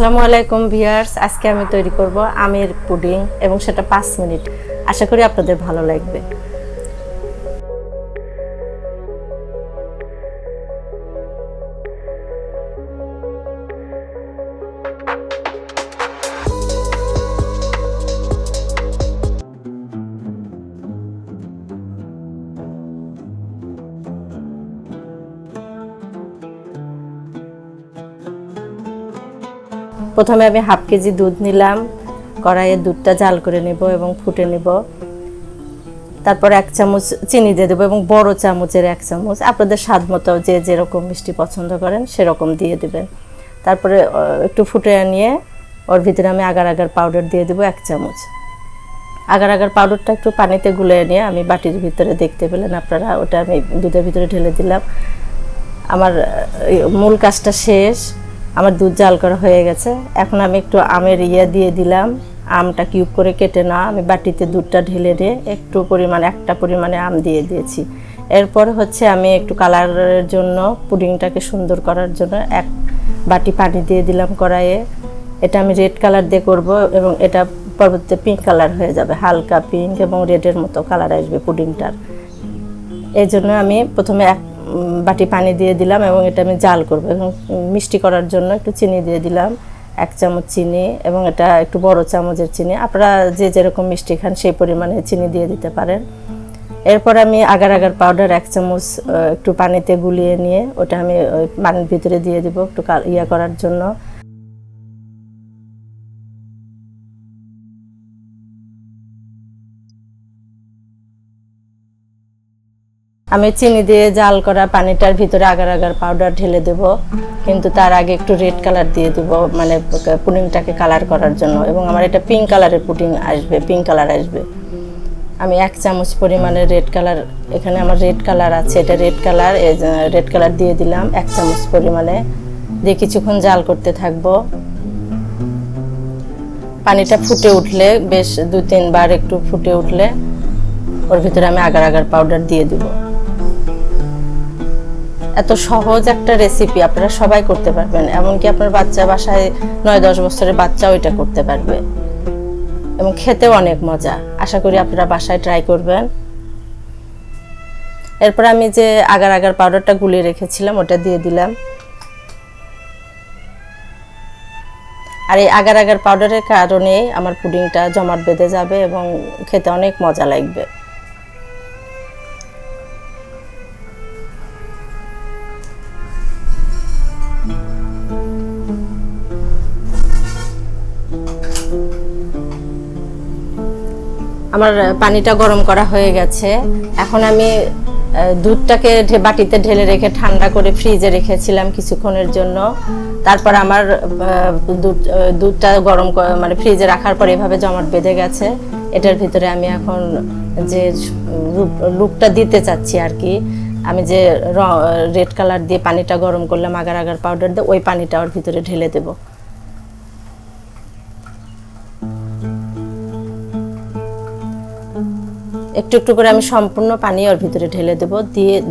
আসসালামু আলাইকুম ভিউয়ার্স, আজকে আমি তৈরি করব আমের পুডিং এবং সেটা 5 মিনিট। আশা করি আপনাদের ভালো লাগবে। প্রথমে আমি হাফ কেজি দুধ নিলাম, কড়াইয়ে দুধটা জাল করে নেব এবং ফুটে নেব। তারপর 1 চামচ চিনি দিয়ে দেবো এবং বড় চামচের 1 চামচ, আপনাদের স্বাদ মতো যে যেরকম মিষ্টি পছন্দ করেন সেরকম দিয়ে দেবেন। তারপরে একটু ফুটে নিয়ে ওর ভিতরে আমি আগার আগার পাউডার দিয়ে দেবো 1 চামচ। আগার আগার পাউডারটা একটু পানিতে গুলিয়ে নিয়ে আমি বাটির ভিতরে, দেখতে পেলেন আপনারা, ওটা আমি দুধের ভিতরে ঢেলে দিলাম। আমার মূল কাজটা শেষ, আমার দুধ জাল করা হয়ে গেছে। এখন আমি একটু আমের দিয়ে দিলাম, আমটা কিউব করে কেটে না আমি বাটিতে দুধটা ঢেলে দিয়ে একটু একটা পরিমাণে আম দিয়ে দিয়েছি। এরপর হচ্ছে আমি একটু কালারের জন্য, পুডিংটাকে সুন্দর করার জন্য 1 বাটি পানি দিয়ে দিলাম কড়াইয়ে। এটা আমি রেড কালার দিয়ে করব এবং এটা পরবর্তীতে পিঙ্ক কালার হয়ে যাবে, হালকা পিঙ্ক এবং রেডের মতো কালার আসবে পুডিংটার। এই জন্য আমি প্রথমে 1 বাটি পানি দিয়ে দিলাম এবং এটা আমি জাল করব এবং মিষ্টি করার জন্য একটু চিনি দিয়ে দিলাম, 1 চামচ চিনি, এবং এটা একটু বড় চামচের চিনি। আপনারা যে যেরকম মিষ্টি খান সেই পরিমাণে চিনি দিয়ে দিতে পারেন। এরপর আমি আগার আগার পাউডার 1 চামচ একটু পানিতে গুলিয়ে নিয়ে ওটা আমি ওই পানির ভিতরে দিয়ে দিব একটু করার জন্য। আমি চিনি দিয়ে জাল করা পানিটার ভিতরে আগার আগার পাউডার ঢেলে দেব, কিন্তু তার আগে একটু রেড কালার দিয়ে দেব, পুডিংটাকে কালার করার জন্য। এবং আমার এটা পিঙ্ক কালারের পুডিং আসবে, পিঙ্ক কালার আসবে। আমি 1 চামচ পরিমাণে রেড কালার, এখানে আমার রেড কালার আছে, এটা রেড কালার দিয়ে দিলাম 1 চামচ পরিমাণে, দিয়ে কিছুক্ষণ জাল করতে থাকবো। পানিটা ফুটে উঠলে, বেশ 2-3 বার একটু ফুটে উঠলে ওর ভিতরে আমি আগার আগার পাউডার দিয়ে দেব। এত সহজ একটা রেসিপি, আপনারা সবাই করতে পারবেন, এমনকি আপনার বাসায় 9-10 বছরের বাচ্চাও এটা করতে পারবে এবং খেতেও অনেক মজা। আশা করি আপনারা বাসায় ট্রাই করবেন। এরপর আমি যে আগার আগার পাউডারটা গুলিয়ে রেখেছিলাম ওটা দিয়ে দিলাম। আর এই আগার আগার পাউডারের কারণে আমার পুডিংটা জমাট বেঁধে যাবে এবং খেতে অনেক মজা লাগবে। আমার পানিটা গরম করা হয়ে গেছে। এখন আমি দুধটাকে বাটিতে ঢেলে রেখে ঠান্ডা করে ফ্রিজে রেখেছিলাম কিছুক্ষণের জন্য। তারপর আমার দুধটা গরম ফ্রিজে রাখার পর এভাবে জমাট বেঁধে গেছে। এটার ভিতরে আমি এখন যে লুকটা দিতে চাচ্ছি আর কি, আমি যে রেড কালার দিয়ে পানিটা গরম করলাম আগার আগার পাউডার দিয়ে, ওই পানিটা ওর ভিতরে ঢেলে দেবো। একটু একটু করে আমি সম্পূর্ণ পানি ওর ভিতরে ঢেলে দেবো।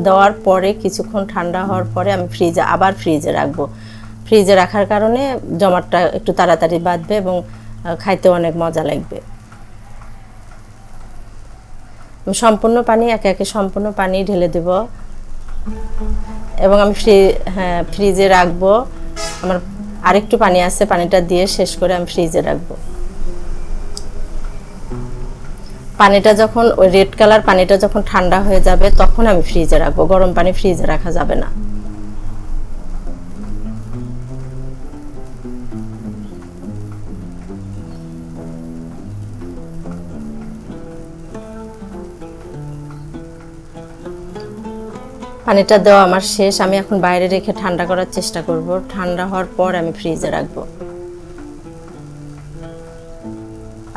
দেওয়ার পরে কিছুক্ষণ ঠান্ডা হওয়ার পরে আমি ফ্রিজে রাখবো। ফ্রিজে রাখার কারণে জমাটটা একটু তাড়াতাড়ি বাঁধবে এবং খাইতে অনেক মজা লাগবে। আমি সম্পূর্ণ পানি একে একে সম্পূর্ণ পানি ঢেলে দেব এবং আমি ফ্রিজে রাখবো। আমার আরেকটু পানি আছে, পানিটা দিয়ে শেষ করে আমি ফ্রিজে রাখবো। পানিটা যখন ওই রেড কালার পানিটা যখন ঠান্ডা হয়ে যাবে তখন আমি ফ্রিজে রাখবো, গরম পানি ফ্রিজে রাখা যাবে না। পানিটা দেওয়া আমার শেষ, আমি এখন বাইরে রেখে ঠান্ডা করার চেষ্টা করব। ঠান্ডা হওয়ার পর আমি ফ্রিজে রাখবো।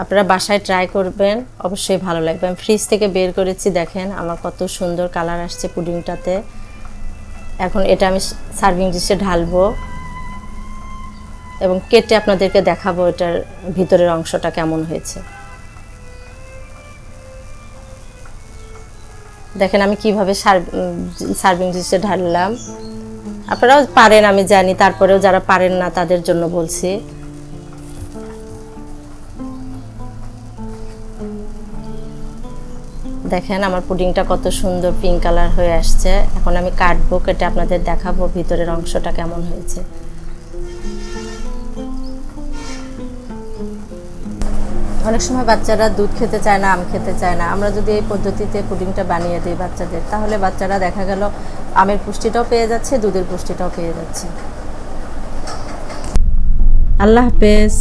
আপনারা বাসায় ট্রাই করবেন, অবশ্যই ভালো লাগবে। আমি ফ্রিজ থেকে বের করেছি, দেখেন আমার কত সুন্দর কালার আসছে পুডিংটাতে। এখন এটা আমি সার্ভিং ডিশে ঢালবো এবং কেটে আপনাদেরকে দেখাবো এটার ভিতরের অংশটা কেমন হয়েছে। দেখেন আমি কিভাবে সার্ভিং ডিশে ঢাললাম। আপনারাও পারেন আমি জানি, তারপরেও যারা পারেন না তাদের জন্য বলছি। দেখেন আমার পুডিংটা কত সুন্দর পিঙ্ক কালার হয়ে আসছে। এখন আমি কাটবো, কেটে আপনাদের দেখাবো ভিতরের অংশটা কেমন হয়েছে। অনেক সময় বাচ্চারা দুধ খেতে চায় না, আম খেতে চায় না। আমরা যদি এই পদ্ধতিতে পুডিংটা বানিয়ে দিই বাচ্চাদের, তাহলে বাচ্চারা দেখা গেল আমের পুষ্টিটাও পেয়ে যাচ্ছে, দুধের পুষ্টিটাও পেয়ে যাচ্ছে। আল্লাহ হাফেজ।